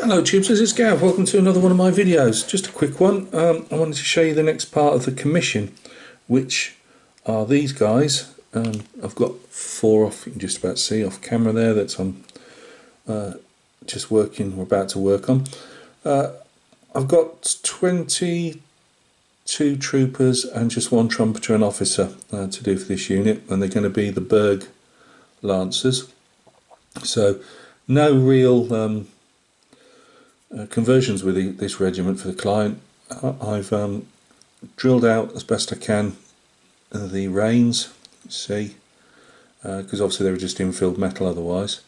Hello tubes, this is Gav. Welcome to another one of my videos. Just a quick one. I wanted to show you the next part of the commission, which are these guys. I've got 4 off, you can just about see off camera there, that's I'm just working, we're about to work on. I've got 22 troopers and just 1 trumpeter and officer to do for this unit, and they're going to be the Burg Lancers. So no real conversions with this regiment for the client. I've drilled out as best I can the reins, you see, because obviously they were just infilled metal otherwise.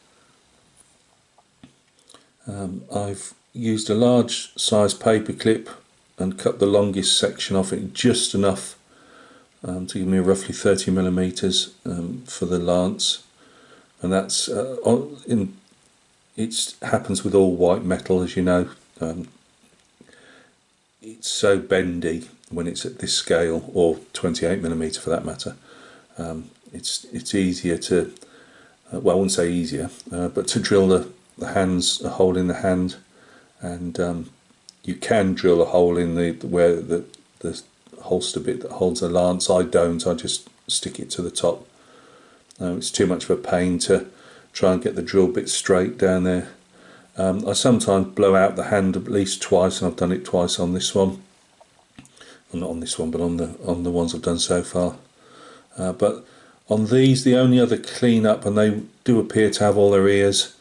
I've used a large size paper clip and cut the longest section off it just enough to give me roughly 30mm for the lance, and that's it happens with all white metal, as you know. It's so bendy when it's at this scale, or 28mm for that matter. It's easier to, well, I wouldn't say easier, but to drill the hands, a hole in the hand, and you can drill a hole in where the holster bit that holds the lance. I don't, I just stick it to the top. It's too much of a pain to try and get the drill bit straight down there. I sometimes blow out the hand at least twice, and I've done it twice on this one. Well, not on this one, but on the ones I've done so far. But on these, the only other clean up, and they do appear to have all their ears.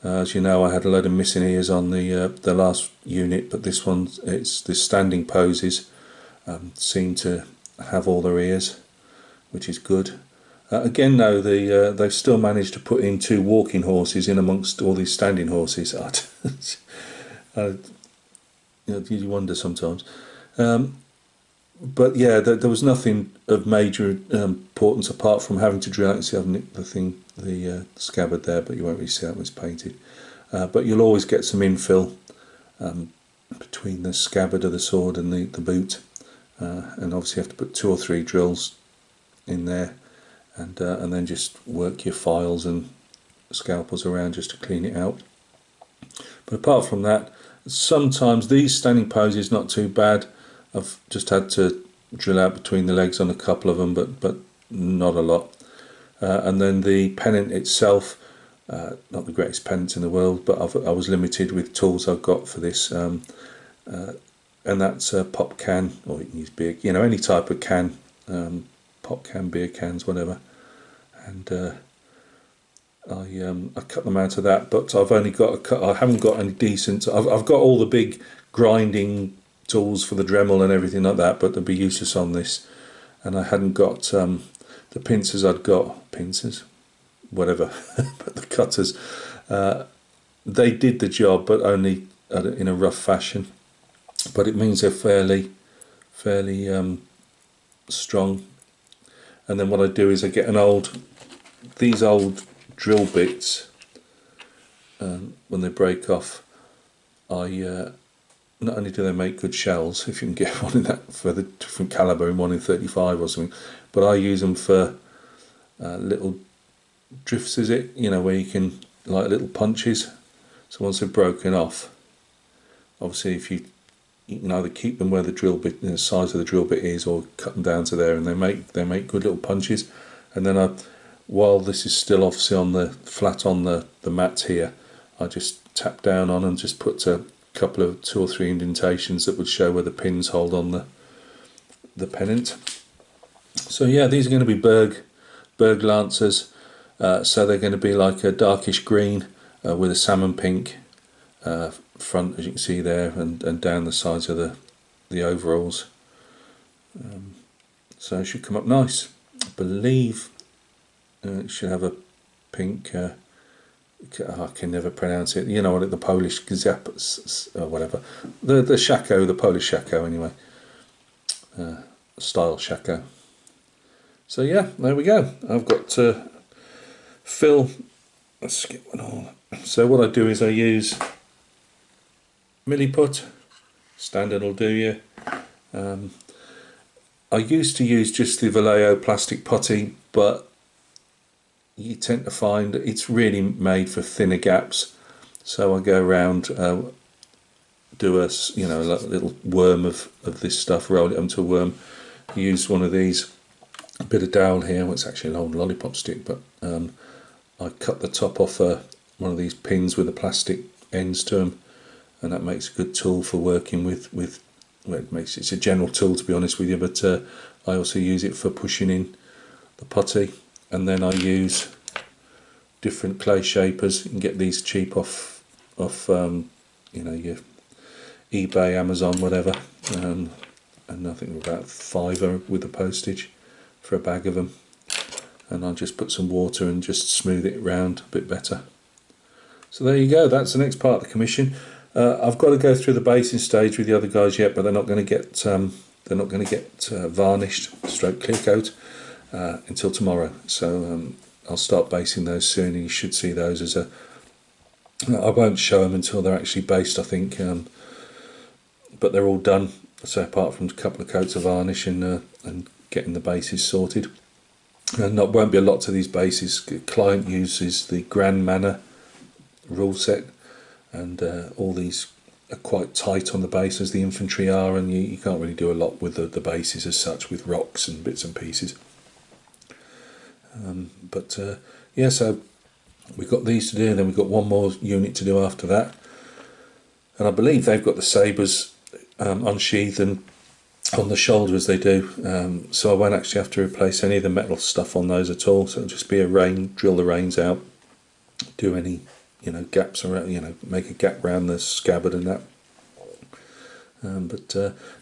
As you know, I had a load of missing ears on the last unit, but this one, it's the standing poses seem to have all their ears, which is good. Again, though, they've still managed to put in 2 walking horses in amongst all these standing horses. You wonder sometimes. But yeah, there was nothing of major importance apart from having to drill out. You see, I've nicked the scabbard there, but you won't really see how it was painted. But you'll always get some infill between the scabbard of the sword and the boot, and obviously you have to put 2 or 3 drills in there. And then just work your files and scalpels around just to clean it out. But apart from that, sometimes these standing poses not too bad. I've just had to drill out between the legs on a couple of them, but not a lot. And then the pennant itself, not the greatest pennant in the world, but I was limited with tools I've got for this, and that's a pop can, or you can use beer, any type of can. Pop can, beer cans, whatever, and I cut them out of that. But I've only got I haven't got any decent. I've got all the big grinding tools for the Dremel and everything like that, but they'd be useless on this. And I hadn't got the pincers. I'd got pincers, whatever, but the cutters. They did the job, but only in a rough fashion. But it means they're fairly strong. And then what I do is I get these old drill bits, when they break off, not only do they make good shells, if you can get one in that for the different calibre, and one in 35 or something, but I use them for little drifts, is it? Where you can, like little punches. So once they're broken off, obviously if you can either keep them where the drill bit, the size of the drill bit is, or cut them down to there, and they make good little punches. And then while this is still obviously flat on the mats here, I just tap down on and just put a couple of 2 or 3 indentations that would show where the pins hold on the pennant. So yeah, these are going to be Burg Lancers. So they're going to be like a darkish green with a salmon pink front, as you can see there, and down the sides of the overalls. So it should come up nice. I believe it should have a pink, I can never pronounce it, what, the Polish gazap, or whatever, the shako, the Polish shako anyway, style shako. So yeah, there we go. I've got to fill, let's skip one all. So what I do is I use milliput, standard will do you. I used to use just the Vallejo plastic putty, but you tend to find it's really made for thinner gaps. So I go around do a little worm of this stuff, roll it onto a worm. Use one of these, a bit of dowel here. Well, it's actually an old lollipop stick, but I cut the top off one of these pins with the plastic ends to them, and that makes a good tool for working with. Well, it's a general tool, to be honest with you, but I also use it for pushing in the putty. And then I use different clay shapers. You can get these cheap off your eBay, Amazon, whatever, and I think they're about £5 with the postage for a bag of them. And I'll just put some water and just smooth it round a bit better. So there you go. That's the next part of the commission. I've got to go through the basing stage with the other guys yet, but they're not going to get varnished, stroke clear coat, until tomorrow. So I'll start basing those soon, and you should see those as a. I won't show them until they're actually based, I think, but they're all done. So apart from a couple of coats of varnish and getting the bases sorted. And there won't be a lot to these bases. The client uses the Grand Manor rule set, and all these are quite tight on the base as the infantry are, and you can't really do a lot with the bases as such, with rocks and bits and pieces. Yeah, so we've got these to do, and then we've got one more unit to do after that. And I believe they've got the sabres unsheathed and on the shoulder as they do, so I won't actually have to replace any of the metal stuff on those at all. So it'll just be a drill the reins out, do any gaps around, make a gap around the scabbard and that.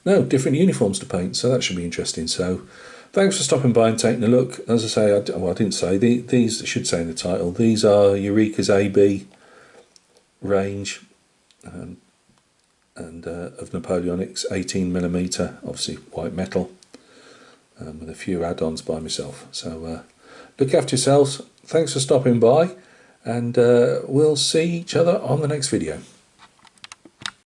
No, different uniforms to paint, so that should be interesting. So thanks for stopping by and taking a look. As I say, I didn't say, these I should say in the title, these are Eureka's AB range, and of Napoleonic's 18mm, obviously white metal, with a few add-ons by myself. So look after yourselves. Thanks for stopping by, and we'll see each other on the next video.